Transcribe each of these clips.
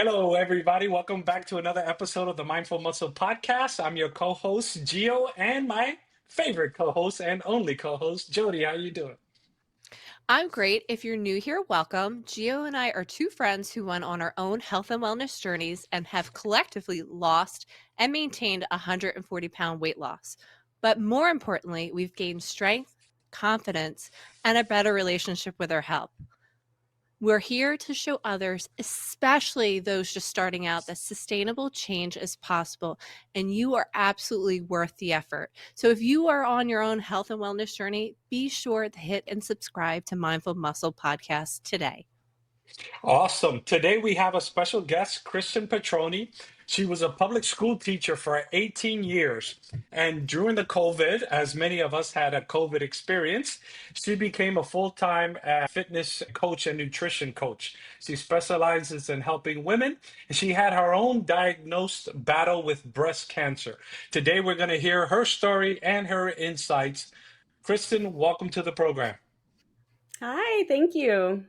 Hello, everybody. Welcome back to another episode of the Mindful Muscle Podcast. I'm your co-host, Gio, and my favorite co-host and only co-host, Jodi. How you doing? I'm great. If you're new here, welcome. Gio and I are two friends who went on our own health and wellness journeys and have collectively lost and maintained a 140-pound weight loss. But more importantly, we've gained strength, confidence, and a better relationship with our health. We're here to show others, especially those just starting out, that sustainable change is possible and you are absolutely worth the effort. So if you are on your own health and wellness journey, be sure to hit and subscribe to Mindful Muscle Podcast today. Awesome. Today we have a special guest, Kristen Petrony. She was a public school teacher for 18 years. And during the COVID, as many of us had a COVID experience, she became a full-time fitness coach and nutrition coach. She specializes in helping women, and she had her own diagnosed battle with breast cancer. Today we're going to hear her story and her insights. Kristen, welcome to the program. Hi, thank you.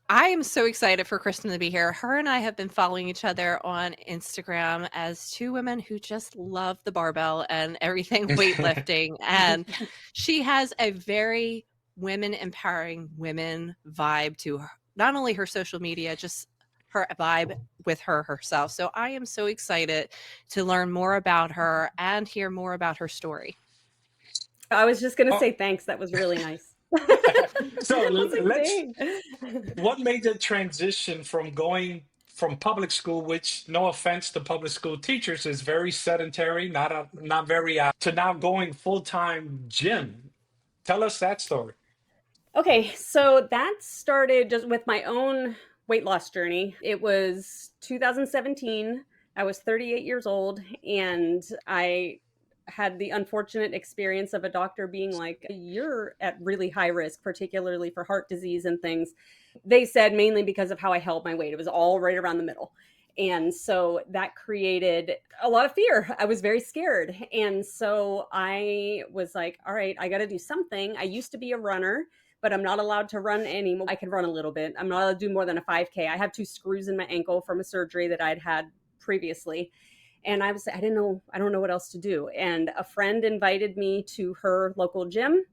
I am so excited for Kristen to be here. Her and I have been following each other on Instagram as two women who just love the barbell and everything weightlifting. And she has a very women empowering women vibe to her, not only her social media, just her vibe with her herself. So I am so excited to learn more about her and hear more about her story. I was just going to Oh, say thanks. That was really nice. so I was like, let's dang. what made the transition from going from public school, which no offense to public school teachers is very sedentary, not very to now going full-time gym? Tell us that story. Okay, so that started just with my own weight loss journey. It was 2017. I was 38 years old, and I had the unfortunate experience of a doctor being like, "You're at really high risk, particularly for heart disease and things." They said mainly because of how I held my weight. It was all right around the middle. And so that created a lot of fear. I was very scared. And so I was like, all right, I got to do something. I used to be a runner, but I'm not allowed to run anymore. I can run a little bit. I'm not allowed to do more than a 5K. I have two screws in my ankle from a surgery that I'd had previously. And I don't know what else to do. And a friend invited me to her local gym,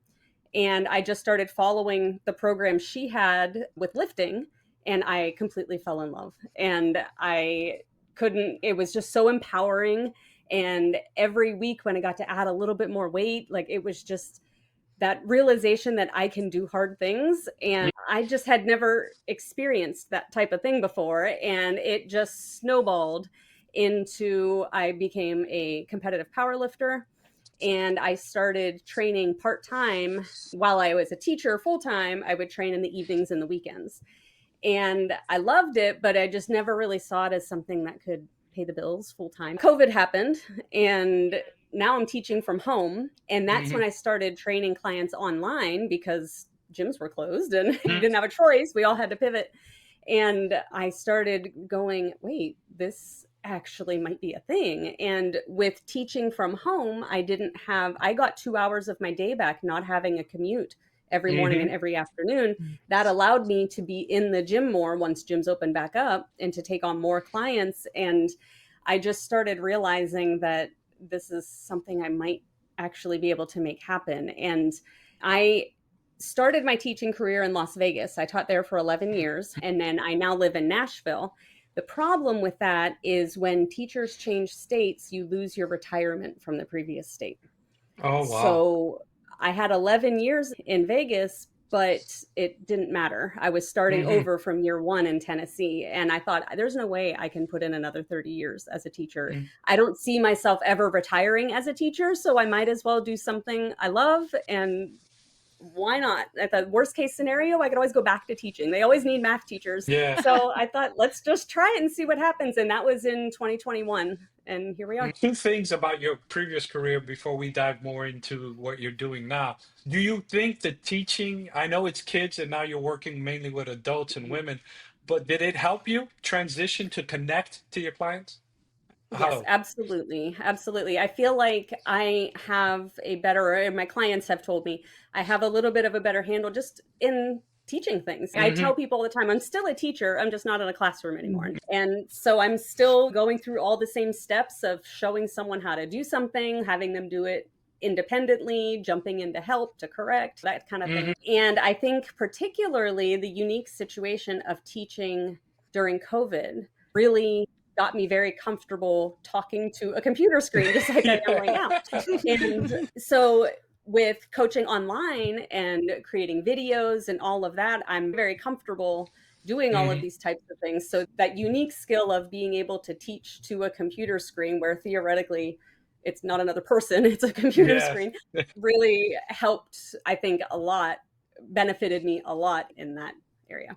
and I just started following the program she had with lifting, and I completely fell in love. And I couldn't, it was just so empowering. And every week when I got to add a little bit more weight, like it was just that realization that I can do hard things. And I just had never experienced that type of thing before. And it just snowballed into I became a competitive power lifter, and I started training part time while I was a teacher full time. I would train in the evenings and the weekends. And I loved it, but I just never really saw it as something that could pay the bills full time. COVID happened, and now I'm teaching from home. And that's when Mhm. I started training clients online because gyms were closed and you Mhm. didn't have a choice. We all had to pivot. And I started going, wait, this actually might be a thing. And with teaching from home, I got 2 hours of my day back not having a commute every morning and Mhm. every afternoon. That allowed me to be in the gym more once gyms opened back up and to take on more clients. And I just started realizing that this is something I might actually be able to make happen. And I started my teaching career in Las Vegas. I taught there for 11 years, and then I now live in Nashville. The problem with that is when teachers change states, you lose your retirement from the previous state. Oh wow. So I had 11 years in Vegas, but it didn't matter. I was starting Mhm. over from year one in Tennessee. And I thought, there's no way I can put in another 30 years as a teacher. I don't see myself ever retiring as a teacher. So I might as well do something I love. And why not? At the worst case scenario, I could always go back to teaching. They always need math teachers. Yeah. So I thought, let's just try it and see what happens. And that was in 2021. And here we are. Two things about your previous career before we dive more into what you're doing now. Do you think that teaching, I know it's kids and now you're working mainly with adults and women, but did it help you transition to connect to your clients? Yes, How? absolutely. Absolutely. I feel like I have a better, and my clients have told me, I have a little bit of a better handle just in teaching things. I Hmm. tell people all the time, I'm still a teacher. I'm just not in a classroom anymore. And so I'm still going through all the same steps of showing someone how to do something, having them do it independently, jumping in to help, to correct, that kind of thing. Hmm. And I think particularly the unique situation of teaching during COVID really got me very comfortable talking to a computer screen, just like I am right now. Yeah. And so with coaching online and creating videos and all of that, I'm very comfortable doing all of Hmm. these types of things. So that unique skill of being able to teach to a computer screen where theoretically it's not another person, it's a computer Yeah. screen, really helped, I think, a lot, benefited me a lot in that area.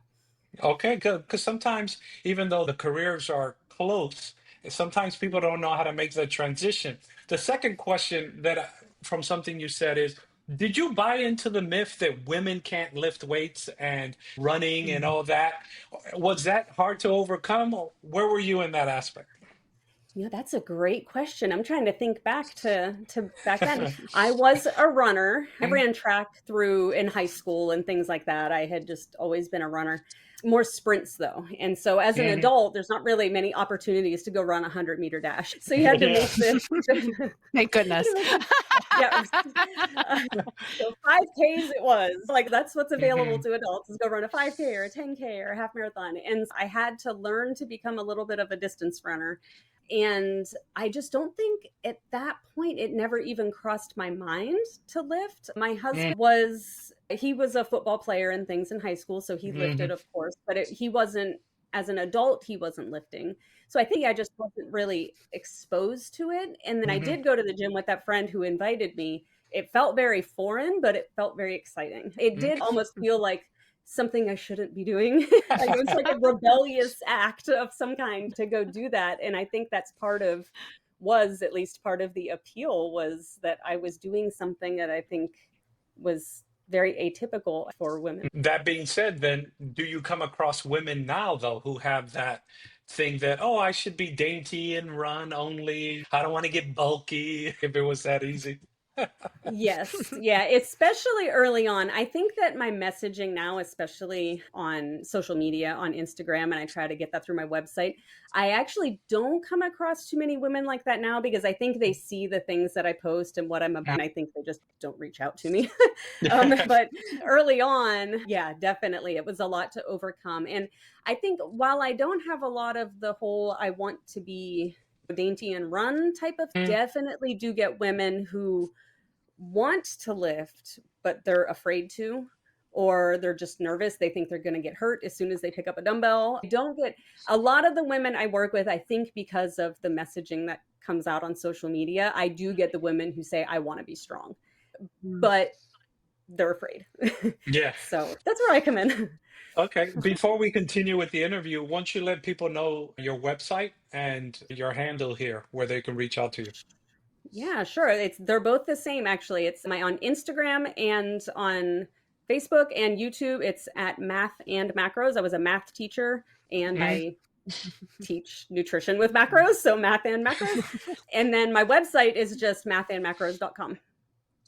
Okay, good. Because sometimes, even though the careers are close, sometimes people don't know how to make the transition. The second question from something you said is, did you buy into the myth that women can't lift weights and running and all that? Was that hard to overcome? Or where were you in that aspect? That's a great question. I'm trying to think back to back then. I was a runner. I Mm, ran track through in high school and things like that. I had just always been a runner. More sprints though. And so as an mhm. adult, there's not really many opportunities to go run a 100-meter dash. So you had to Yeah. make the Thank goodness. yeah. Uh, so 5Ks it was. Like that's what's available Mhm. to adults is go run a 5K or a 10K or a half marathon. And I had to learn to become a little bit of a distance runner. And I just don't think at that point it never even crossed my mind to lift. My Mm, husband he was a football player and things in high school, so he lifted, mhm. of course, but he wasn't, as an adult, he wasn't lifting. So I think I just wasn't really exposed to it. And then I Mhm. did go to the gym with that friend who invited me. It felt very foreign, but it felt very exciting. It did Okay. almost feel like something I shouldn't be doing. Like it was like a rebellious act of some kind to go do that. And I think that's was at least part of the appeal, was that I was doing something that I think was very atypical for women. That being said, then, do you come across women now, though, who have that thing that, oh, I should be dainty and run only. I don't want to get bulky if it was that easy. Yes. Yeah. Especially early on. I think that my messaging now, especially on social media, on Instagram, and I try to get that through my website, I actually don't come across too many women like that now because I think they see the things that I post and what I'm about. And I think they just don't reach out to me. But early on, yeah, definitely. It was a lot to overcome. And I think while I don't have a lot of the whole I want to be dainty and run type of, Mm, definitely do get women who want to lift, but they're afraid to, or they're just nervous. They think they're going to get hurt as soon as they pick up a dumbbell. I don't get a lot of the women I work with, I think because of the messaging that comes out on social media, I do get the women who say, I want to be strong, but they're afraid. yeah. So that's where I come in. Okay. Before we continue with the interview, why don't you let people know your website and your handle here where they can reach out to you? Yeah, sure. They're both the same actually. It's my on Instagram and on Facebook and YouTube. It's at Math and Macros. I was a math teacher and Mhm. I teach nutrition with macros, so Math and Macros. And then my website is just mathandmacros.com.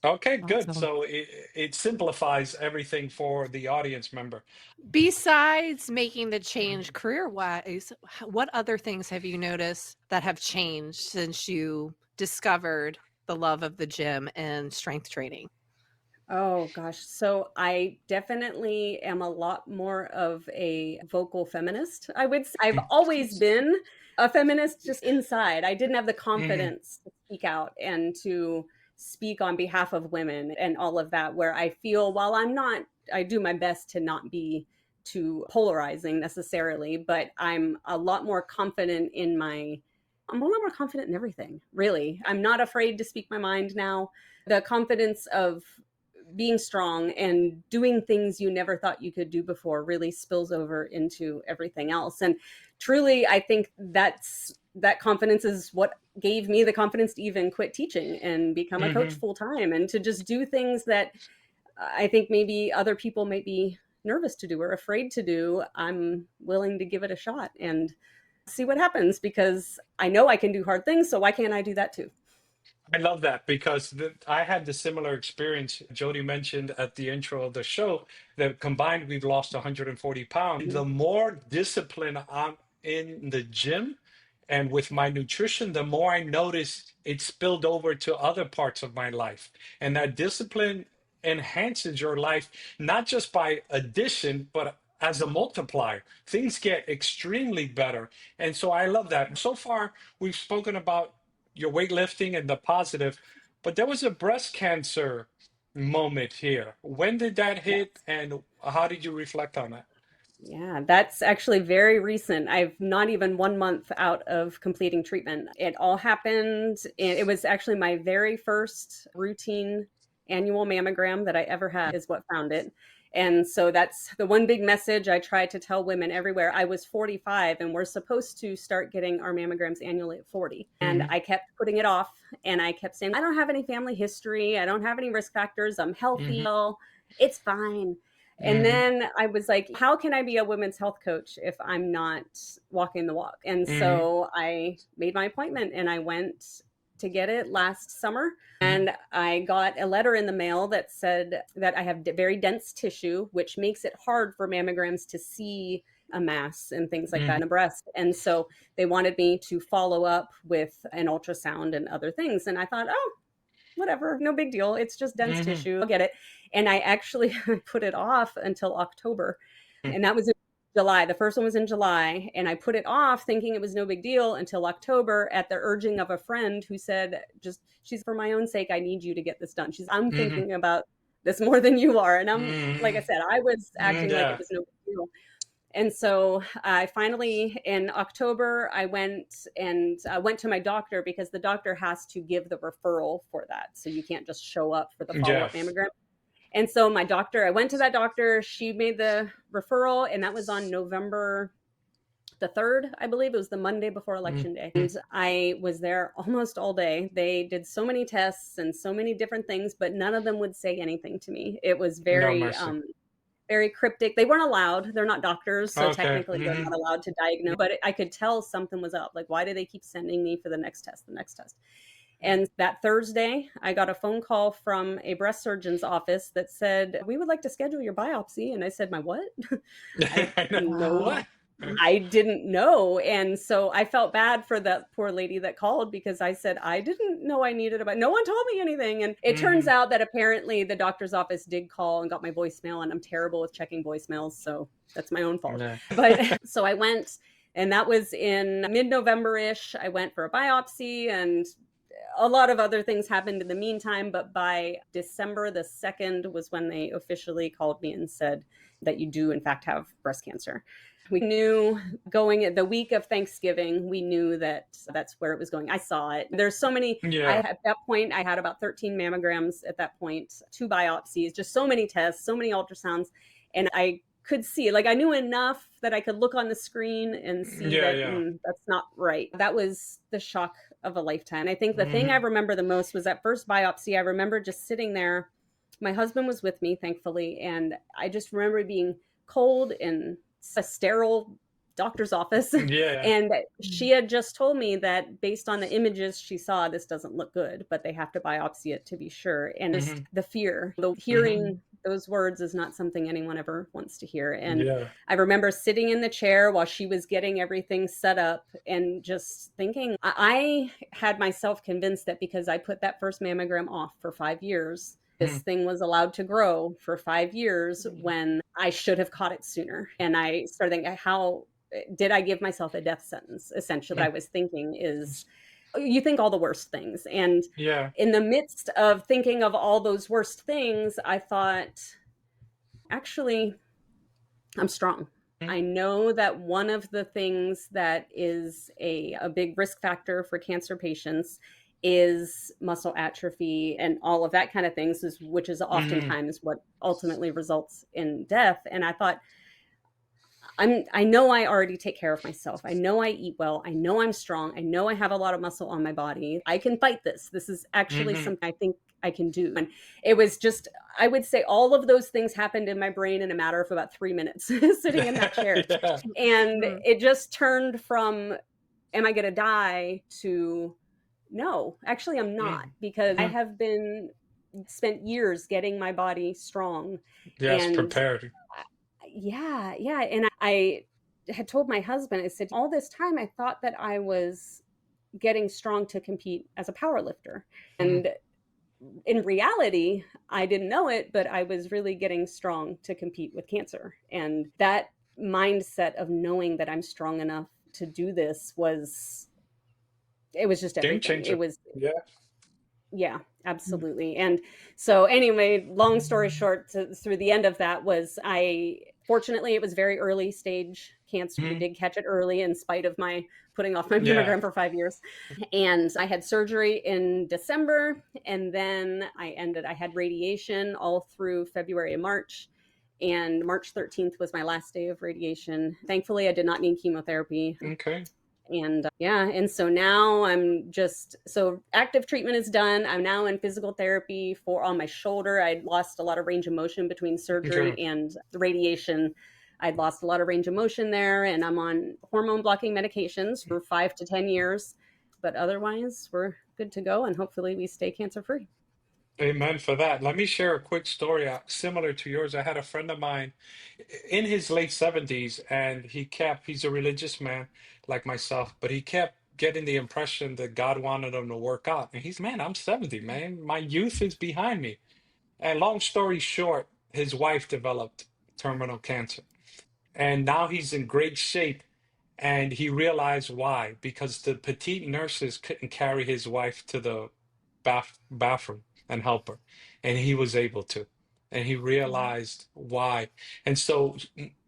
Okay, good. Awesome. So it simplifies everything for the audience member. Besides making the change career-wise, what other things have you noticed that have changed since you discovered the love of the gym and strength training? Oh gosh. So I definitely am a lot more of a vocal feminist. I would say I've always been a feminist just inside. I didn't have the Mhm. confidence to speak out and to speak on behalf of women and all of that, where I feel while I do my best to not be too polarizing necessarily, but I'm a lot more confident in everything, really. I'm not afraid to speak my mind now. The confidence of being strong and doing things you never thought you could do before really spills over into everything else. And truly, I think that confidence is what gave me the confidence to even quit teaching and become a coach Mhm. full time and to just do things that I think maybe other people might be nervous to do or afraid to do. I'm willing to give it a shot and see what happens because I know I can do hard things. So why can't I do that too? I love that because I had the similar experience. Jody mentioned at the intro of the show that combined we've lost 140 pounds. The more discipline I'm in the gym and with my nutrition, the more I notice it spilled over to other parts of my life. And that discipline enhances your life, not just by addition, but as a multiplier. Things get extremely better. And so I love that. So far, we've spoken about your weightlifting and the positive, but there was a breast cancer moment here. When did that hit, and how did you reflect on that? Yeah, that's actually very recent. I've not even 1 month out of completing treatment. It all happened, and it was actually my very first routine annual mammogram that I ever had, is what found it. And so that's the one big message I try to tell women everywhere. I was 45, and we're supposed to start getting our mammograms annually at 40. And Hmm. I kept putting it off, and I kept saying, I don't have any family history. I don't have any risk factors. I'm healthy. Hmm. It's fine. And Hmm. then I was like, how can I be a women's health coach if I'm not walking the walk? And Hmm. so I made my appointment and I went to get it last summer. And I got a letter in the mail that said that I have very dense tissue, which makes it hard for mammograms to see a mass and things like that Hmm. in the breast. And so they wanted me to follow up with an ultrasound and other things. And I thought, oh, whatever, no big deal. It's just dense Hmm. tissue. I'll get it. And I actually put it off until October. And that was in July. The first one was in July. And I put it off thinking it was no big deal until October at the urging of a friend who said, just, she's, for my own sake, I need you to get this done. I'm Hmm. thinking about this more than you are. And I'm, like I Hmm. said, I was acting like it Yeah. was no big deal. And so I finally, in October, I went to my doctor because the doctor has to give the referral for that. So you can't just show up for the follow Yeah. up mammogram. And so I went to that doctor. She made the referral, and that was on November the 3rd, I believe. It was the Monday before Election Day. Hmm. And I was there almost all day. They did so many tests and so many different things, but none of them would say anything to me. It was No mercy. very cryptic. They weren't allowed. They're not doctors, so Okay. technically they're Hmm. not allowed to diagnose. But I could tell something was up. Like, why do they keep sending me for the next test, the next test? And that Thursday, I got a phone call from a breast surgeon's office that said, we would like to schedule your biopsy. And I said, my what? I I know. know What? I didn't know. And so I felt bad for that poor lady that called because I said, I didn't know I needed no one told me anything. And it turns Hmm. out that apparently the doctor's office did call and got my voicemail, and I'm terrible with checking voicemails. So that's my own fault. Yeah. But so I went, and that was in mid-November ish. I went for a biopsy, and a lot of other things happened in the meantime. But by December the 2nd was when they officially called me and said that you do, in fact, have breast cancer. We knew going the week of Thanksgiving, we knew that that's where it was going. I saw it. There's so many. Yeah. At that point, I had about 13 mammograms at that point, 2 biopsies, just so many tests, so many ultrasounds. And I could see, like, I knew enough that I could look on the screen and see Yeah. that Yeah. that's not right. That was the shock of a lifetime. I think the thing I Hmm. remember the most was that first biopsy. I remember just sitting there. My husband was with me, thankfully, and I just remember being cold in a sterile doctor's office. Yeah. And she had just told me that based on the images she saw, this doesn't look good, but they have to biopsy it to be sure. And just Hmm. the fear, the Hmm. hearing those words is not something anyone ever wants to hear. And Yeah. I remember sitting in the chair while she was getting everything set up and just thinking, I had myself convinced that because I put that first mammogram off for 5 years, this thing was allowed to grow for 5 years when I should have caught it sooner. And I started thinking, how did I give myself a death sentence? Essentially, what I was thinking is, you think all the worst things. And Yeah. in the midst of thinking of all those worst things, I thought, actually, I'm strong. I know that one of the things that is a big risk factor for cancer patients is muscle atrophy and all of that kind of things, which is Hmm. oftentimes what ultimately results in death. And I thought, I know I already take care of myself. I know I eat well. I know I'm strong. I know I have a lot of muscle on my body. I can fight this. This is actually Hmm. something I think I can do. And it was just, I would say all of those things happened in my brain in a matter of about 3 minutes sitting in that chair. Yeah. And it just turned from, am I going to die, to No, actually, I'm not, because I have been spent years getting my body strong. Yes, And prepared. yeah, yeah. And I had told my husband, I said, all this time I thought that I was getting strong to compete as a power lifter. Mm. And in reality, I didn't know it, but I was really getting strong to compete with cancer. And that mindset of knowing that I'm strong enough to do this was, it was just Game everything. It changer. was, Yeah. yeah, absolutely. And so anyway, long story short, through the end of that was, I fortunately, it was very early stage cancer. We Mhm. did catch it early in spite of my putting off my Yeah. mammogram for 5 years. And I had surgery in December, and then I had radiation all through February and March. And March 13th was my last day of radiation. Thankfully, I did not need chemotherapy. Okay. And yeah, and so now I'm just, so active treatment is done. I'm now in physical therapy for on my shoulder. I'd lost a lot of range of motion between surgery Okay. and the radiation. I'd lost a lot of range of motion there, and I'm on hormone blocking medications for 5 to 10 years. But otherwise, we're good to go, and hopefully we stay cancer free. Amen for that. Let me share a quick story similar to yours. I had a friend of mine in his late 70s, and he's a religious man like myself, but he kept getting the impression that God wanted him to work out. And he's, man, I'm 70, man. My youth is behind me. And long story short, his wife developed terminal cancer. And now he's in great shape. And he realized why, because the petite nurses couldn't carry his wife to the bathroom and help her. And he was able to. And he realized why. And so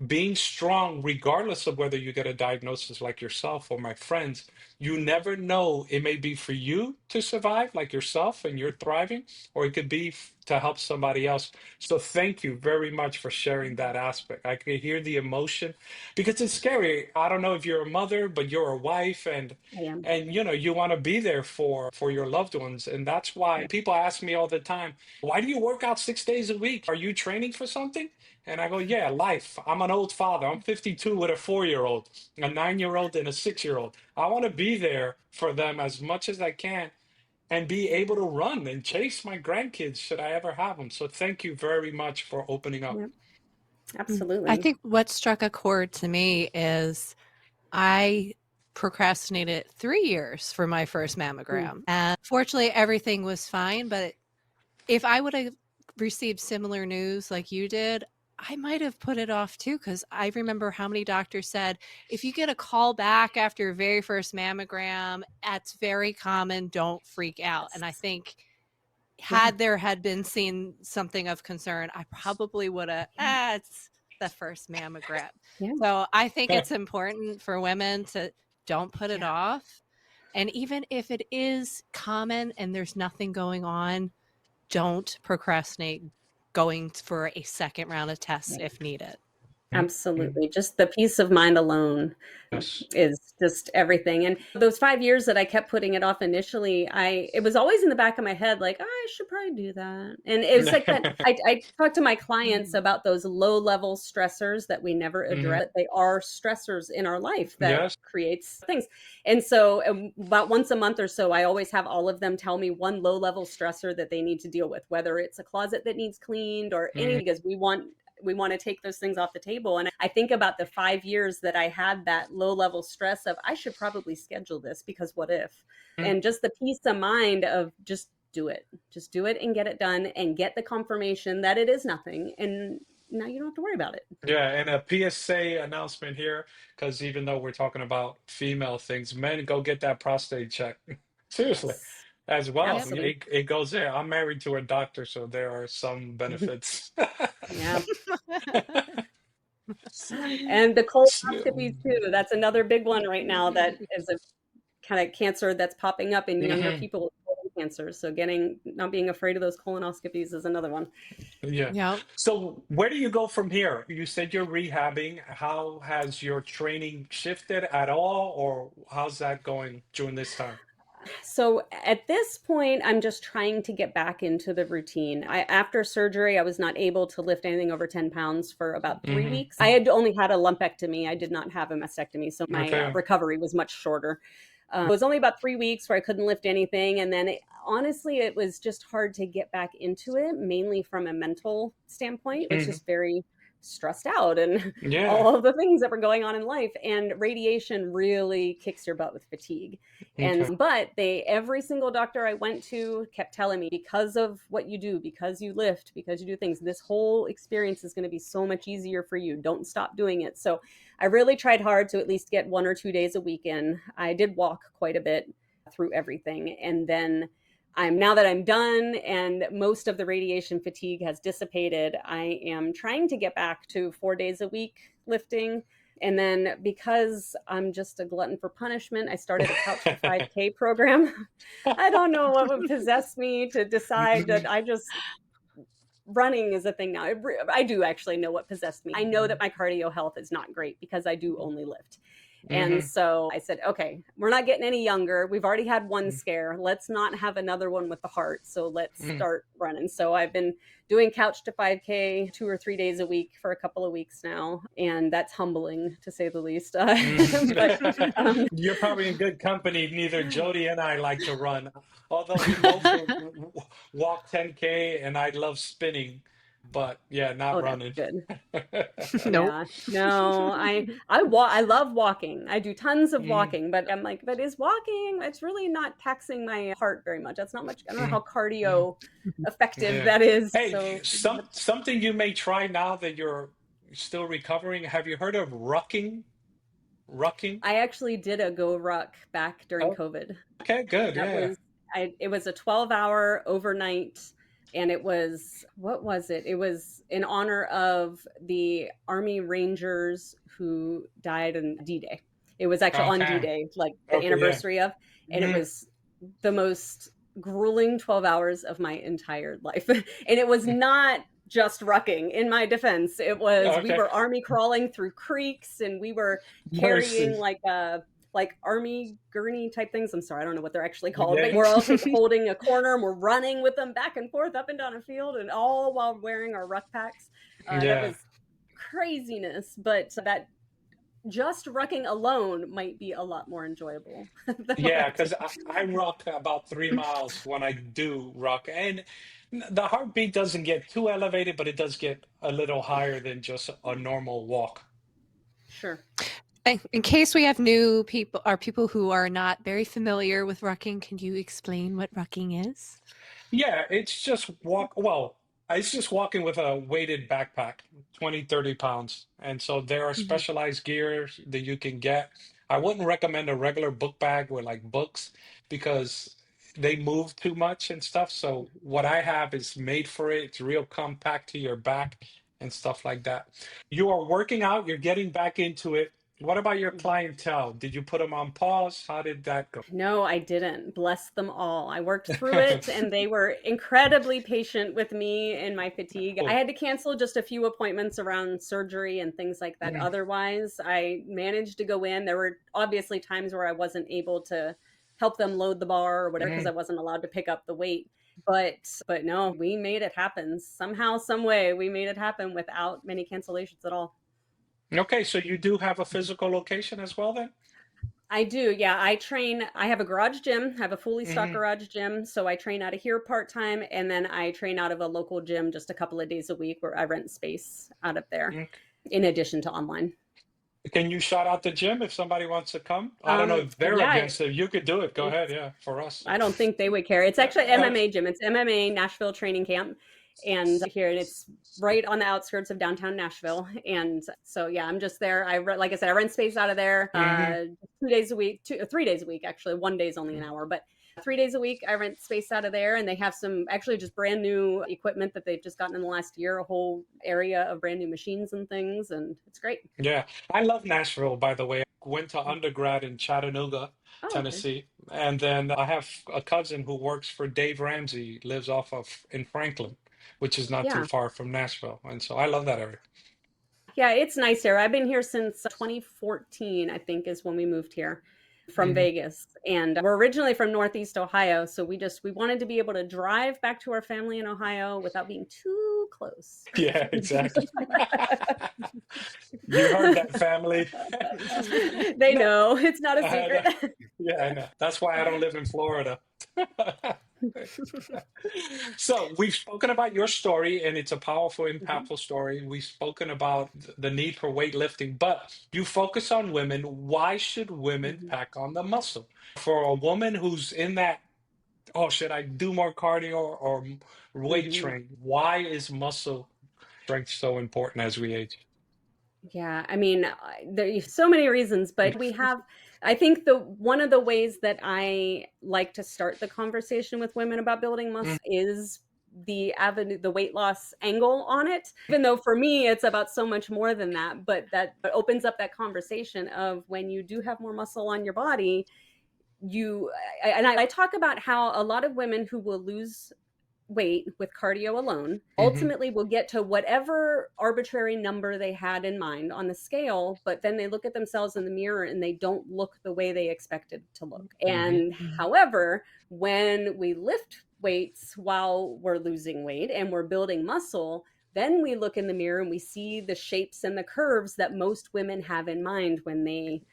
being strong, regardless of whether you get a diagnosis like yourself or my friends, you never know. It may be for you to survive, like yourself, and you're thriving, or it could be to help somebody else. So thank you very much for sharing that aspect. I could hear the emotion because it's scary. I don't know if you're a mother, but you're a wife, I am. and you want to be there for your loved ones. And that's why Yeah. people ask me all the time, why do you work out 6 days a week? Are you training for something? And I go, yeah, life. I'm an old father. I'm 52 with a 4-year-old, a 9-year-old, and a 6-year-old. I want to be there for them as much as I can and be able to run and chase my grandkids should I ever have them. So thank you very much for opening up. Yeah, I absolutely. think what struck a chord to me is I procrastinated 3 years for my first Mm. mammogram. And fortunately, everything was fine. But if I would have received similar news like you did, I might have put it off too, because I remember how many doctors said, if you get a call back after your very first mammogram, that's very common. Don't freak out. And I Yes. think Yeah. had there had been seen something of concern, I probably would have, it's the first mammogram. Yeah. So I think it's important for women to don't put it Yeah. off. And even if it is common and there's nothing going on, don't procrastinate going for a second round of tests Yeah. if needed. Absolutely. Just the peace of mind alone Yes. is just everything. And those 5 years that I kept putting it off initially, it was always in the back of my head, like, I should probably do that. And it was like that. I talk to my clients about those low level stressors that we never Mhm. address. They are stressors in our life that Yes. creates things. And so about once a month or so, I always have all of them tell me one low level stressor that they need to deal with, whether it's a closet that needs cleaned or Mhm. any, because we want to take those things off the table. And I think about the 5 years that I had that low level stress of, I should probably schedule this because what if? And just the peace of mind of just do it and get it done and get the confirmation that it is nothing. And now you don't have to worry about it. Yeah, and a PSA announcement here, because even though we're talking about female things, men go get that prostate check. Seriously, Yes, as well. Yep. absolutely. It goes there. I'm married to a doctor, so there are some benefits. Yeah. And the colonoscopy too. That's another big one right now that is a kind of cancer that's popping up in younger Mhm. people with colon cancer. So not being afraid of those colonoscopies is another one. Yeah. Yep. So where do you go from here? You said you're rehabbing. How has your training shifted at all, or how's that going during this time? So at this point, I'm just trying to get back into the routine. After surgery, I was not able to lift anything over 10 pounds for about 3 weeks. I had only had a lumpectomy. I did not have a mastectomy. So my Okay. recovery was much shorter. It was only about 3 weeks where I couldn't lift anything. And then honestly, it was just hard to get back into it, mainly from a mental standpoint. It was Mhm. just very stressed out and Yeah. all of the things that were going on in life. And radiation really kicks your butt with fatigue. Okay. But every single doctor I went to kept telling me, because of what you do, because you lift, because you do things, this whole experience is going to be so much easier for you. Don't stop doing it. So I really tried hard to at least get 1 or 2 days a week in. I did walk quite a bit through everything. And then now that I'm done and most of the radiation fatigue has dissipated, I am trying to get back to 4 days a week lifting. And then because I'm just a glutton for punishment, I started a Couch to 5K program. I don't know what would possess me to decide that running is a thing now. I do actually know what possessed me. I know that my cardio health is not great because I do only lift. And Mhm. so I said, okay, we're not getting any younger. We've already had one scare. Let's not have another one with the heart. So let's Mhm. start running. So I've been doing Couch to 5K 2 or 3 days a week for a couple of weeks now. And that's humbling to say the least. But um, You're probably in good company. Neither Jody and I like to run, although we both walk 10K, and I love spinning, but yeah, not oh, that's running. good. Nope. Yeah. No, I love walking. I do tons of Mm, walking, but I'm like, but is walking, it's really not taxing my heart very much. That's not much. I don't know mm, how mm. cardio effective Yeah. that is. Hey, So something you may try now that you're still recovering. Have you heard of rucking? Rucking? I actually did a go ruck back during Oh, COVID. okay, good. That Yeah. was it was a 12-hour overnight, and it was, what was it? It was in honor of the Army Rangers who died on D-Day. It was actually on Okay. D-Day, like the Okay. Yeah. anniversary of, and it Mm, was the most grueling 12 hours of my entire life. And it was not just rucking, in my defense. We okay. were army crawling through creeks, and we were carrying Mercy. like army gurney type things. I'm sorry, I don't know what they're actually called, but Yeah. we're also holding a corner and we're running with them back and forth up and down a field, and all while wearing our ruck packs. That Yeah. was craziness, but that just rucking alone might be a lot more enjoyable than what Yeah, I did. because I rock about 3 miles when I do rock, and the heartbeat doesn't get too elevated, but it does get a little higher than just a normal walk. Sure. In case we have new people or people who are not very familiar with rucking, can you explain what rucking is? Yeah, it's just walk. Well, it's just walking with a weighted backpack, 20, 30 pounds. And so there are Mhm. specialized gears that you can get. I wouldn't recommend a regular book bag with like books because they move too much and stuff. So what I have is made for it. It's real compact to your back and stuff like that. You are working out, you're getting back into it. What about your Mhm. clientele? Did you put them on pause? How did that go? No, I didn't. Bless them all. I worked through it and they were incredibly patient with me and my fatigue. I Cool. had to cancel just a few appointments around surgery and things like that. Mm, Otherwise, I managed to go in. There were obviously times where I wasn't able to help them load the bar or whatever because mm. I wasn't allowed to pick up the weight. But no, we made it happen. Somehow, some way, we made it happen without many cancellations at all. Okay, so you do have a physical location as well then? I do. Yeah, I have a garage gym. I have a fully stocked Hmm. garage gym, so I train out of here part-time, and then I train out of a local gym just a couple of days a week where I rent space out of there in addition to online. Can you shout out the gym if somebody wants to come? I don't know if they're Yeah, against it. You could do it. Go ahead. it's Yeah, for us. I don't think they would care. It's actually Okay. MMA gym. It's MMA Nashville Training Camp, and here, and it's right on the outskirts of downtown Nashville. And so, yeah, I'm just there. Like I said, I rent space out of there 2 days a week, 3 days a week actually. One day is only an hour, but 3 days a week I rent space out of there. And they have some actually just brand new equipment that they've just gotten in the last year. A whole area of brand new machines and things, and it's great. Yeah, I love Nashville, by the way. I went to undergrad in Chattanooga, Oh, okay. Tennessee, and then I have a cousin who works for Dave Ramsey, lives off of in Franklin, which is not too Yeah. far from Nashville, and so I love that area. Yeah, it's nice here. I've been here since 2014, I think, is when we moved here from Hmm. Vegas. And we're originally from Northeast Ohio, so we wanted to be able to drive back to our family in Ohio without being too too close. Yeah, exactly. You heard that, family. They No, know it's not a I secret. yeah, I know. That's why I don't live in Florida. So we've spoken about your story, and it's a powerful, Mhm, impactful story. We've spoken about the need for weightlifting, but you focus on women. Why should women mhm, pack on the muscle? For a woman who's in that, oh, should I do more cardio or weight mhm. train? Why is muscle strength so important as we age? Yeah, I mean, there's so many reasons, but we have, I think the one of the ways that I like to start the conversation with women about building muscle is the avenue, the weight loss angle on it. Even though for me, it's about so much more than that, but that opens up that conversation of when you do have more muscle on your body, you, and I talk about how a lot of women who will lose weight with cardio alone Hmm. ultimately will get to whatever arbitrary number they had in mind on the scale, but then they look at themselves in the mirror and they don't look the way they expected to look. Hmm. And however, when we lift weights while we're losing weight and we're building muscle, then we look in the mirror and we see the shapes and the curves that most women have in mind when they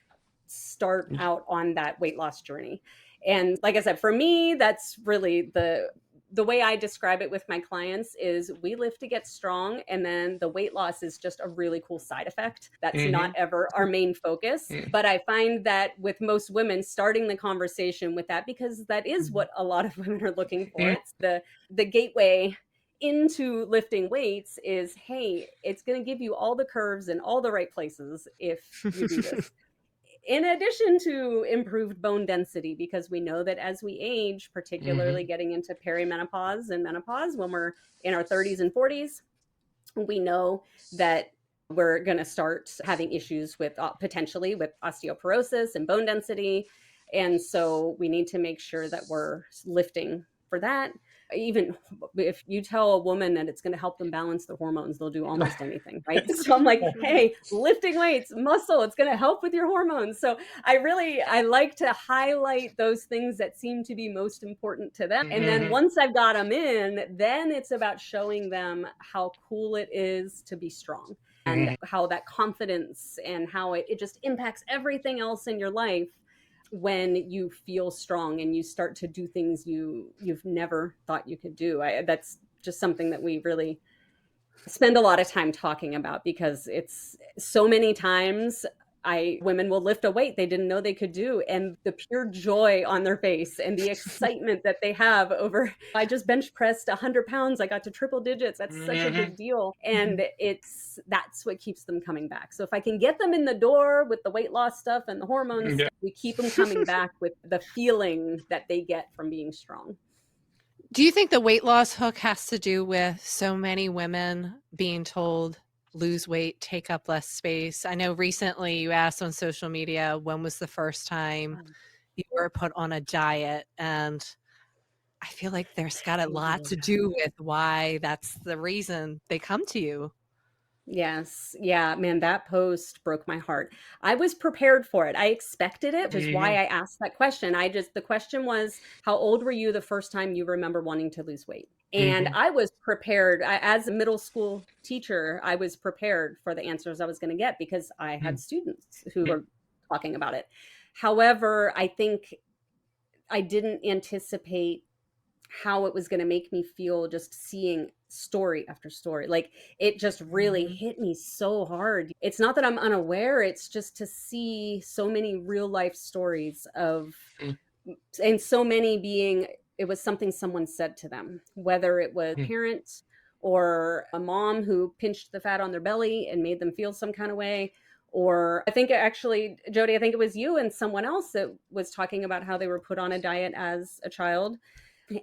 start out on that weight loss journey. And like I said, for me, that's really the way I describe it with my clients is we lift to get strong, and then the weight loss is just a really cool side effect. That's not Hmm. ever our main focus. But I find that with most women starting the conversation with that, because that is what a lot of women are looking for. It's the gateway into lifting weights is, hey, it's going to give you all the curves in all the right places if you do this, in addition to improved bone density, because we know that as we age, particularly Hmm. getting into perimenopause and menopause when we're in our 30s and 40s, we know that we're going to start having issues with potentially with osteoporosis and bone density. And so we need to make sure that we're lifting for that. Even if you tell a woman that it's going to help them balance their hormones, they'll do almost anything, right? So I'm like, hey, lifting weights, muscle, it's going to help with your hormones. So I like to highlight those things that seem to be most important to them. And then Hmm. once I've got them in, then it's about showing them how cool it is to be strong, and Hmm. how that confidence and how it just impacts everything else in your life when you feel strong and you start to do things you've never thought you could do. That's just something that we really spend a lot of time talking about, because it's so many times I women will lift a weight they didn't know they could do, and the pure joy on their face and the excitement that they have over, I just bench pressed 100 pounds, I got to triple digits, that's such a Hmm. big deal. And that's what keeps them coming back. So if I can get them in the door with the weight loss stuff and the hormones Yeah. stuff, we keep them coming back with the feeling that they get from being strong. Do you think the weight loss hook has to do with so many women being told lose weight, take up less space? I know recently you asked on social media when was the first time you were put on a diet, and I feel like there's got a lot to do with why that's the reason they come to you. Yes. Yeah, man, that post broke my heart. I was prepared for it. I expected it, which is why Hmm. I asked that question. The question was, how old were you the first time you remember wanting to lose weight? And Hmm. I was prepared. As a middle school teacher, I was prepared for the answers I was going to get because I had students who were talking about it. However, I think I didn't anticipate how it was going to make me feel just seeing story after story. Like, it just really Hmm. hit me so hard. It's not that I'm unaware, it's just to see so many real life stories of, and so many being, it was something someone said to them, whether it was a parent or a mom who pinched the fat on their belly and made them feel some kind of way. Or I think actually, Jody, I think it was you and someone else that was talking about how they were put on a diet as a child,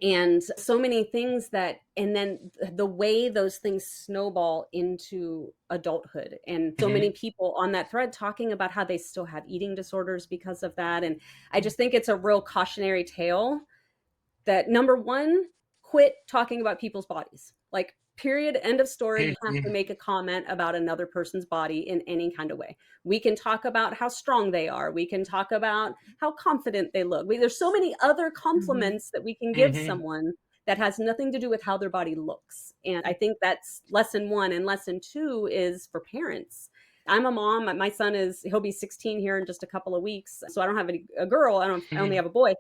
and so many things that, and then the way those things snowball into adulthood, and so many Hmm. people on that thread talking about how they still have eating disorders because of that. And I just think it's a real cautionary tale that, number one, quit talking about people's bodies. Like, period, end of story. You have to make a comment about another person's body in any kind of way. We can talk about how strong they are. We can talk about how confident they look. There's so many other compliments that we can give Hmm. someone that has nothing to do with how their body looks. And I think that's lesson one. And lesson two is for parents. I'm a mom. My son he'll be 16 here in just a couple of weeks. So I don't have a girl. I only Mhm. have a boy.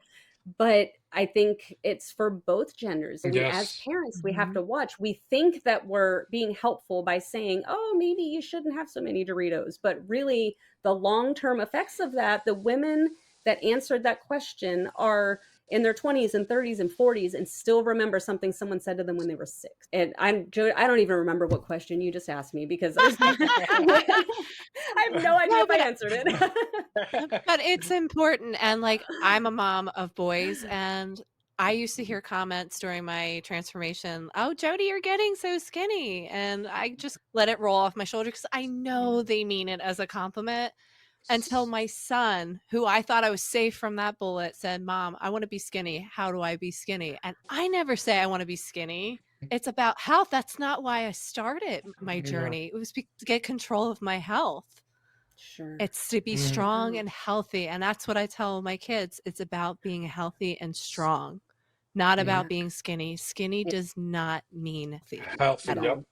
But I think it's for both genders. We, as Yes. parents, we have Mhm. to watch. We think that we're being helpful by saying, oh, maybe you shouldn't have so many Doritos. But really, the long term effects of that, the women that answered that question are in their 20s and 30s and 40s and still remember something someone said to them when they were six. And I don't even remember what question you just asked me because there's I have no idea No, if I answered it. but it's important, and, like, I'm a mom of boys, and I used to hear comments during my transformation, "Oh, Jodi, you're getting so skinny," and I just let it roll off my shoulder because I know they mean it as a compliment, until my son, who I thought I was safe from that bullet, said, "Mom, I wanna be skinny. How do I be skinny?" And I never say I wanna be skinny. It's about health. That's not why I started my Yeah. journey. It was to get control of my health. Sure. It's to be Mhm. strong and healthy, and that's what I tell my kids. It's about being healthy and strong, not Mhm. about being skinny. Skinny does not mean healthy Healthy. at Yep. all.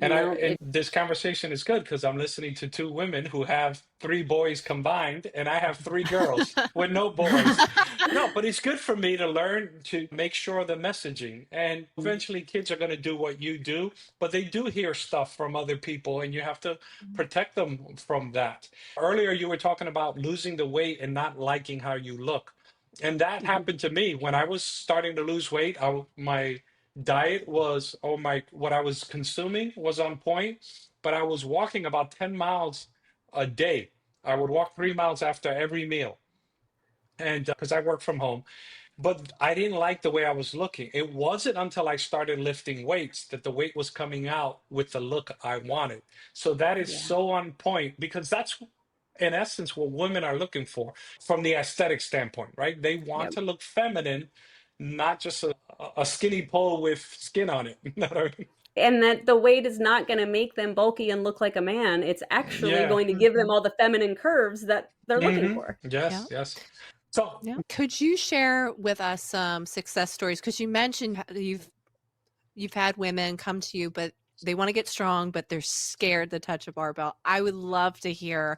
And No, this conversation is good because I'm listening to two women who have three boys combined, and I have three girls with no boys. No, but it's good for me to learn to make sure the messaging. And eventually, kids are going to do what you do, but they do hear stuff from other people, and you have to protect them from that. Earlier, you were talking about losing the weight and not liking how you look. And that Mhm. happened to me when I was starting to lose weight. My diet was, oh my, what I was consuming was on point, but I was walking about 10 miles a day. I would walk 3 miles after every meal. And because I work from home, but I didn't like the way I was looking. It wasn't until I started lifting weights that the weight was coming out with the look I wanted. So that is Yeah. so on point because that's in essence what women are looking for from the aesthetic standpoint, right? They want Yep. to look feminine, not just a skinny pole with skin on it. You know what I mean? And that the weight is not gonna make them bulky and look like a man. It's actually Yeah. going to give them all the feminine curves that they're looking for. Yeah. Yes, yes. So, Yeah. Could you share with us some success stories? Because you mentioned you've had women come to you, but they want to get strong, but they're scared to touch a barbell. I would love to hear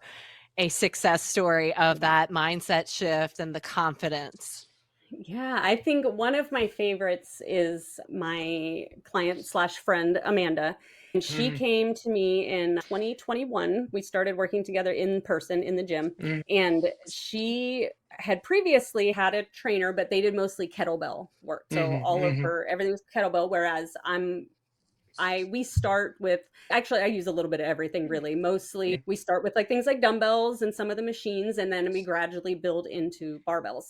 a success story of that mindset shift and the confidence. Yeah, I think one of my favorites is my client slash friend, Amanda. And she mhm, came to me in 2021. We started working together in person in the gym. mhm, And she had previously had a trainer, but they did mostly kettlebell work. So mhm, all of mhm, her, everything was kettlebell, whereas we start with actually I use a little bit of everything really. Mostly we start with like things like dumbbells and some of the machines and then we gradually build into barbells.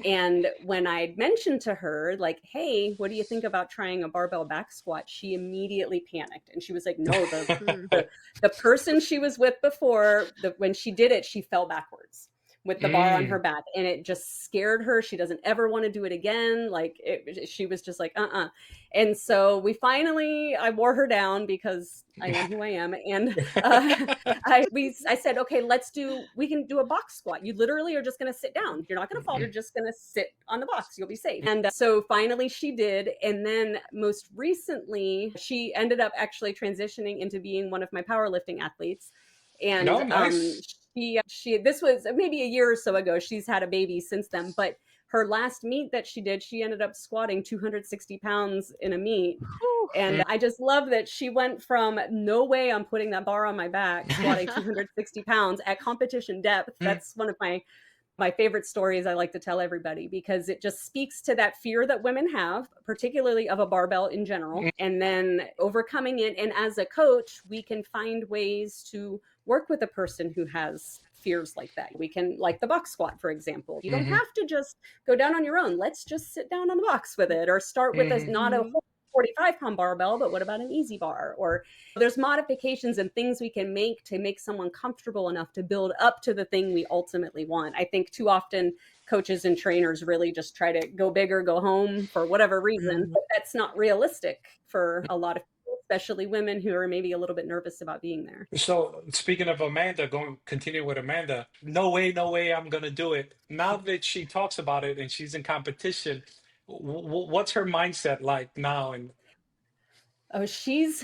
And when I mentioned to her like, "Hey, what do you think about trying a barbell back squat?" She immediately panicked and she was like, "No, Mm. the person she was with before, when she did it, she fell backwards with the bar on her mm. back and it just scared her. She doesn't ever want to do it again. She was just like, uh-uh. And so I wore her down because I am who I am. And I said, okay, we can do a box squat. You literally are just going to sit down. You're not going to fall. You're just going to sit on the box. You'll be safe. And so finally she did. And then most recently, she ended up actually transitioning into being one of my powerlifting athletes. And No, nice. this was maybe a year or so ago. She's had a baby since then, but her last meet that she did, she ended up squatting 260 pounds in a meet. Whew. And I just love that she went from no way I'm putting that bar on my back, squatting 260 pounds at competition depth. That's one of my favorite stories I like to tell everybody because it just speaks to that fear that women have, particularly of a barbell in general, and then overcoming it. And as a coach, we can find ways to work with a person who has fears like that. We can, like the box squat, for example. You don't Mhm, have to just go down on your own. Let's just sit down on the box with it or start with a mhm. not a Mhm. whole 45-pound barbell, but what about an easy bar? Or there's modifications and things we can make to make someone comfortable enough to build up to the thing we ultimately want. I think too often coaches and trainers really just try to go big or go home for whatever reason, Mhm. but that's not realistic for a lot of people, especially women who are maybe a little bit nervous about being there. So speaking of Amanda, going continue with Amanda. No way, no way, I'm gonna do it. Now that she talks about it and she's in competition, What's her mindset like now? And Oh,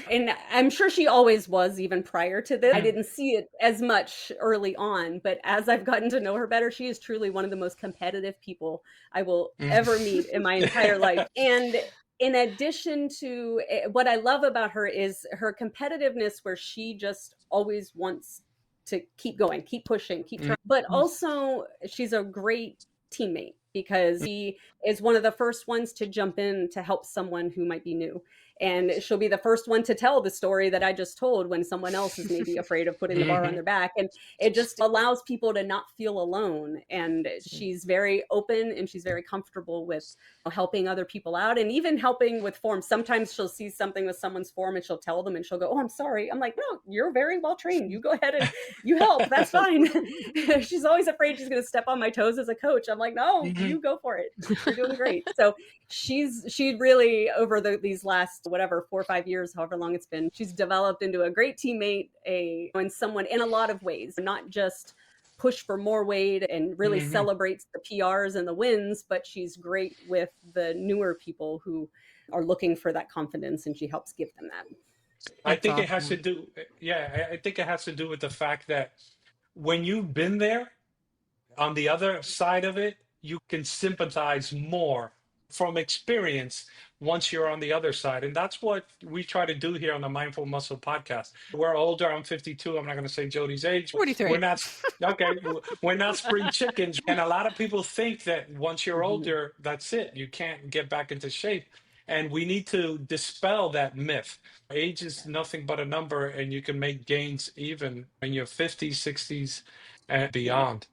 and I'm sure she always was even prior to this. I mm, didn't see it as much early on, but as I've gotten to know her better, she is truly one of the most competitive people I will ever meet in my entire life. And in addition to what I love about her is her competitiveness, where she just always wants to keep going, keep pushing, keep mm, trying. But also, she's a great teammate because she is one of the first ones to jump in to help someone who might be new, and she'll be the first one to tell the story that I just told when someone else is maybe afraid of putting the bar on mhm, their back. And it just allows people to not feel alone. And she's very open and she's very comfortable with helping other people out and even helping with forms. Sometimes she'll see something with someone's form and she'll tell them and she'll go, "Oh, I'm sorry." I'm like, "No, you're very well trained. You go ahead and you help. That's fine." She's always afraid she's going to step on my toes as a coach. I'm like, "No, mhm. you go for it. You're doing great." So she really, over these last whatever 4 or 5 years, however long it's been, she's developed into a great teammate, and someone in a lot of ways, not just push for more weight and really Mhm. celebrates the PRs and the wins, but she's great with the newer people who are looking for that confidence, and she helps give them that. I That's think it has to awesome. do, yeah, I think it has to do with the fact that when you've been there, on the other side of it, you can sympathize more from experience once you're on the other side. And that's what we try to do here on the Mindful Muscle podcast. We're older. I'm 52. I'm not going to say Jody's age. We're 43. not, okay, we're not spring chickens. And a lot of people think that once you're Mhm. older, that's it. You can't get back into shape. And we need to dispel that myth. Age is nothing but a number, and you can make gains even in your 50s, 60s, and Yeah. beyond.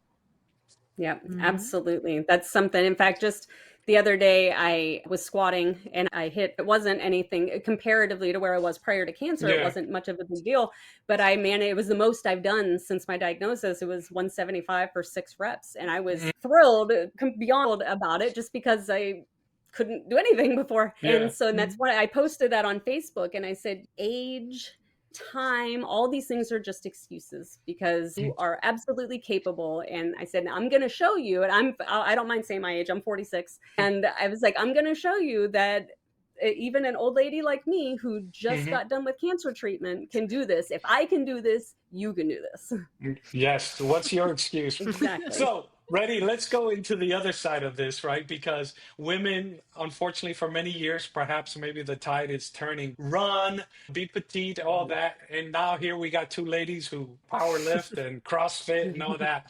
Yeah, Mhm. absolutely. That's something. In fact, just the other day, I was squatting and it wasn't anything comparatively to where I was prior to cancer. It Yeah. wasn't much of a big deal, but it was the most I've done since my diagnosis. It was 175 for 6 reps. And I Mm, was thrilled, beyond about it, just because I couldn't do anything before. yeah. And that's why I posted that on Facebook and I said, age, time, all these things are just excuses because you Mm, are absolutely capable. And I said, I'm going to show you, and I don't mind saying my age, I'm 46. And I was like, I'm going to show you that even an old lady like me who just mhm. got done with cancer treatment can do this. If I can do this, you can do this. Yes. What's your excuse? Exactly. So, ready, let's go into the other side of this, right? Because women, unfortunately, for many years, perhaps maybe the tide is turning. Run, be petite, all that. And now here we got two ladies who power lift and CrossFit and all that.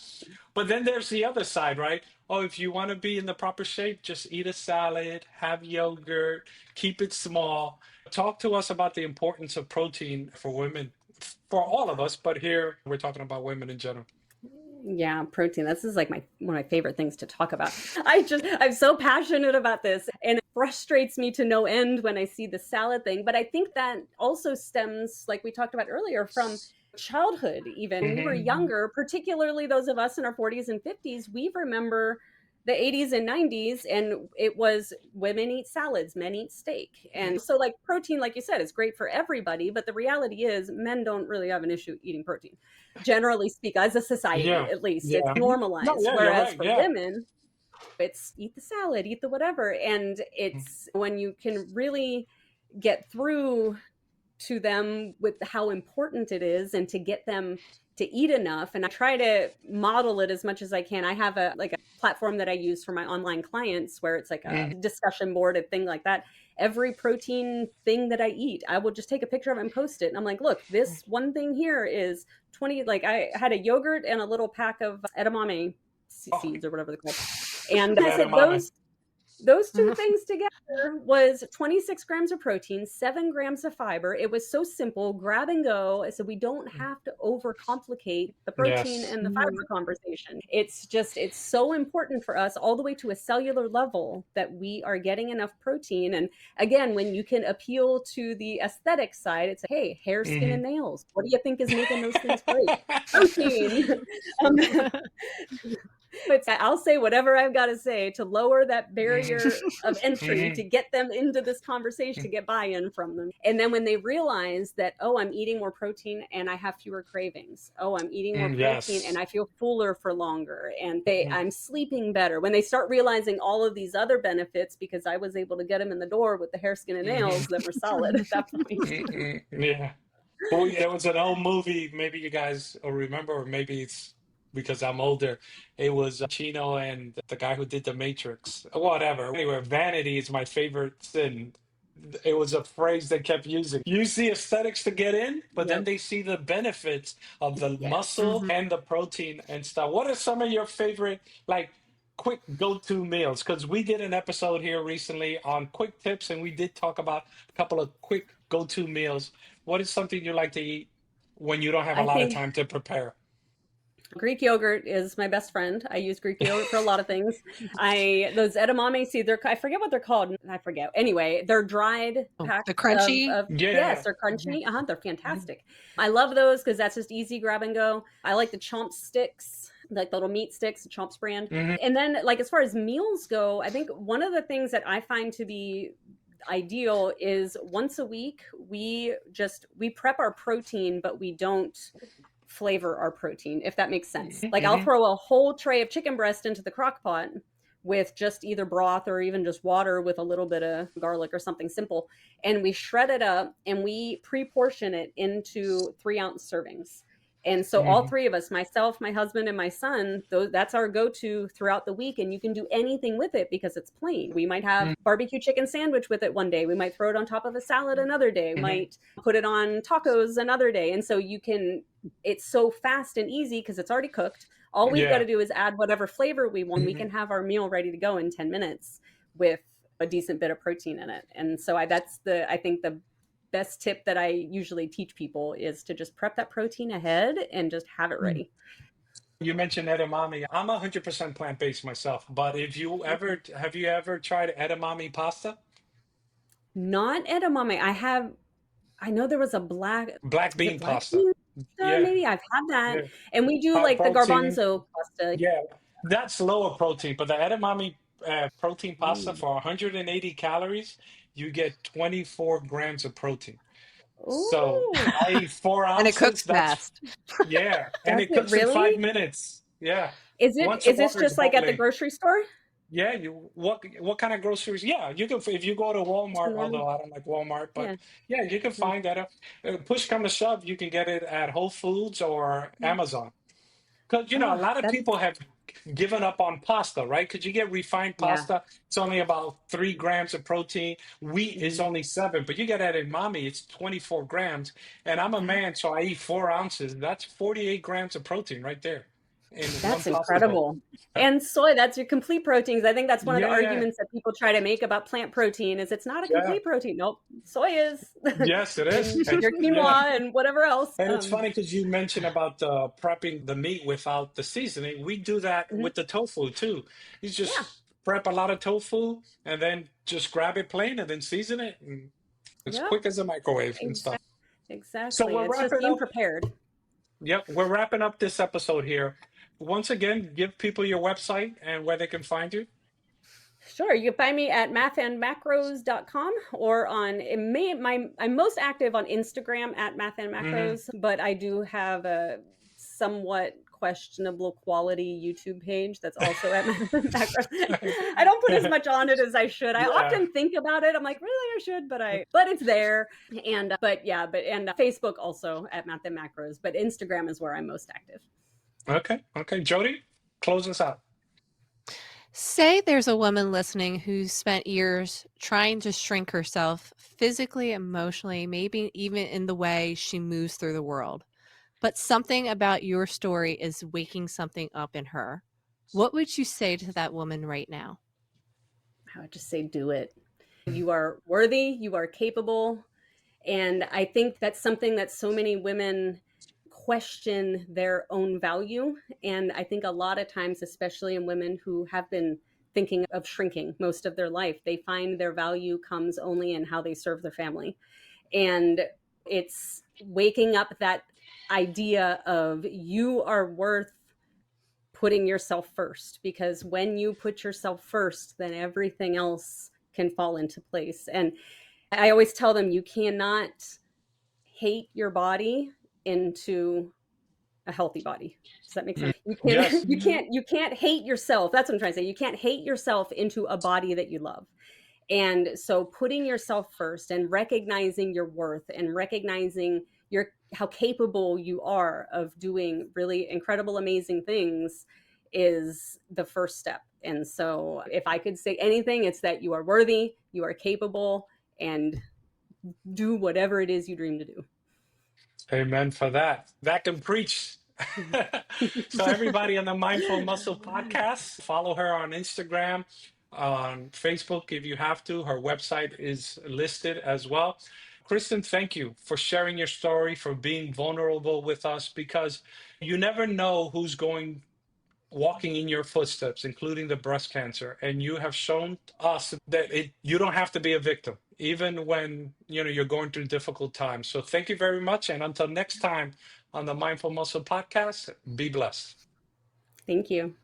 But then there's the other side, right? Oh, if you want to be in the proper shape, just eat a salad, have yogurt, keep it small. Talk to us about the importance of protein for women, for all of us, but here we're talking about women in general. Yeah, protein. This is like my one of my favorite things to talk about. I'm so passionate about this and it frustrates me to no end when I see the salad thing, but I think that also stems, like we talked about earlier, from childhood. Even when we were Hmm. younger, particularly those of us in our 40s and 50s, we remember the 80s and 90s, and it was women eat salads, men eat steak. And so, like, protein, like you said, is great for everybody, but the reality is men don't really have an issue eating protein, generally speak, as a society. Yeah, At least it's yeah. Mhm. No, normalized, yeah, you're whereas right. for Yeah. women it's eat the salad, eat the whatever. And it's when you can really get through to them with how important it is and to get them to eat enough. And I try to model it as much as I can. I have a platform that I use for my online clients where it's like a Mhm. discussion board, a thing like that. Every protein thing that I eat, I will just take a picture of it and post it. And I'm like, look, this one thing here is 20, like I had a yogurt and a little pack of edamame Oh, seeds or whatever they're called. And I yeah, the said, mama. those two things together was 26 grams of protein, 7 grams of fiber. It was so simple, grab and go. So we don't have to overcomplicate the protein Yes. and the fiber conversation. It's so important for us all the way to a cellular level that we are getting enough protein. And again, when you can appeal to the aesthetic side, it's like, hey, hair, skin, Hmm. and nails. What do you think is making those things great? Protein. um, I'll say whatever I've got to say to lower that barrier of entry to get them into this conversation, to get buy-in from them. And then when they realize that, oh, I'm eating more protein and I have fewer cravings. Oh, I'm eating more protein and Yes. I feel fuller for longer, and I'm sleeping better. When they start realizing all of these other benefits, because I was able to get them in the door with the hair, skin, and nails that were solid at that point. Yeah. Well, there was an old movie, maybe you guys will remember, or maybe it's because I'm older. It was Chino and the guy who did The Matrix, whatever. Anyway, vanity is my favorite sin. It was a phrase they kept using. Use the aesthetics to get in, but then Yep. they see the benefits of the Yes. muscle and the protein and stuff. What are some of your favorite, like, quick go-to meals? Because we did an episode here recently on quick tips, and we did talk about a couple of quick go-to meals. What is something you like to eat when you don't have a I lot of think time to prepare? Greek yogurt is my best friend. I use Greek yogurt for a lot of things. Those edamame seeds, I forget what they're called. I forget. Anyway, they're dried Oh, the packs crunchy. of yes, Yeah. they're Mhm. crunchy. They're Mhm. fantastic. I love those because that's just easy grab and go. I like the chomp sticks, like the little meat sticks, the Chomps brand. Mhm. And then, like, as far as meals go, I think one of the things that I find to be ideal is once a week we prep our protein, but we don't flavor our protein, if that makes sense. Like, I'll Mhm. throw a whole tray of chicken breast into the crock pot with just either broth or even just water with a little bit of garlic or something simple. And we shred it up and we pre portion it into 3-ounce servings. And so all Mhm. three of us, myself, my husband, and my son, that's our go-to throughout the week. And you can do anything with it because it's plain. We might have Mhm. barbecue chicken sandwich with it one day. We might throw it on top of a salad another day. We Mhm. might put it on tacos another day. And so you can, it's so fast and easy because it's already cooked. All we've got Yeah. to do is add whatever flavor we want. We Mhm. can have our meal ready to go in 10 minutes with a decent bit of protein in it. And so I think the best tip that I usually teach people is to just prep that protein ahead and just have it ready. You mentioned edamame. I'm 100% plant-based myself, but if you ever have you ever tried edamame pasta? Not edamame. I know there was Black is bean it black pasta. bean pasta? Yeah, Maybe I've had that. yeah. And we do High like the protein. garbanzo pasta. Yeah, that's lower protein, but the edamame protein pasta Mm. for 180 calories, you get 24 grams of protein. So Oh, I eat four And it cooks ounces. That's fast. yeah, and does it it cooks in five really? minutes. Yeah, Is it once the is this water is just like at the boiling. grocery store? Yeah, you what kind of groceries? Yeah, you can if you go to Just Walmart, normal. although I don't like Walmart, but Yeah. yeah, you can Mm, find that. Push come to shove, you can get it at Whole Foods or mm. Amazon. Because a Oh, lot of that's people have given up on pasta, right? Because you get refined yeah. pasta, it's only about 3 grams of protein. Wheat is Mhm. only 7, but you get that in mommy, it's 24 grams. And I'm a That man, so I eat 4 ounces. That's 48 grams of protein right there in one That's pasta bowl. incredible. And soy, that's your complete proteins. I think that's one of the Yeah, arguments that people try to make about plant protein is it's not a yeah. complete protein. Nope, soy is, Yes, it is. and your Yeah. quinoa and whatever else. And it's funny because you mentioned about prepping the meat without the seasoning. We do that Mhm. with the tofu too. You Yeah, just prep a lot of tofu and then just grab it plain and then season it. And it's yep, quick as a microwave and stuff. exactly. So Exactly. we're It's just wrapping being up. prepared. Yep, we're wrapping up this episode here. Once again, give people your website and where they can find you. Sure, you can find me at mathandmacros.com or I'm most active on Instagram at Hmm. mathandmacros, but I do have a somewhat questionable quality YouTube page that's also at mathandmacros. I don't put as much on it as I should. I Yeah. often think about it. I'm like, really, I should, but it's there. And but yeah, but and Facebook also at mathandmacros, but Instagram is where I'm most active. Okay. Okay. Jody, close us out. Say there's a woman listening who's spent years trying to shrink herself physically, emotionally, maybe even in the way she moves through the world. But something about your story is waking something up in her. What would you say to that woman right now? I would just say do it. You are worthy, you are capable. And I think that's something that so many women question their own value. And I think a lot of times, especially in women who have been thinking of shrinking most of their life, they find their value comes only in how they serve their family. And it's waking up that idea of you are worth putting yourself first, because when you put yourself first, then everything else can fall into place. And I always tell them, you cannot hate your body into a healthy body. Does that make Mm. sense? You Yes. can't you can't hate yourself. That's what I'm trying to say. You can't hate yourself into a body that you love. And so putting yourself first and recognizing your worth and recognizing your how capable you are of doing really incredible, amazing things is the first step. And so if I could say anything, it's that you are worthy, you are capable, and do whatever it is you dream to do. Amen for that. That can preach. So everybody on the Mindful Muscle podcast, follow her on Instagram, on Facebook if you have to. Her website is listed as well. Kristen, thank you for sharing your story, for being vulnerable with us, because you never know who's going walking in your footsteps, including the breast cancer. And you have shown us that you don't have to be a victim, even when you're going through difficult times. So thank you very much. And until next time on the Mindful Muscle podcast, be blessed. Thank you.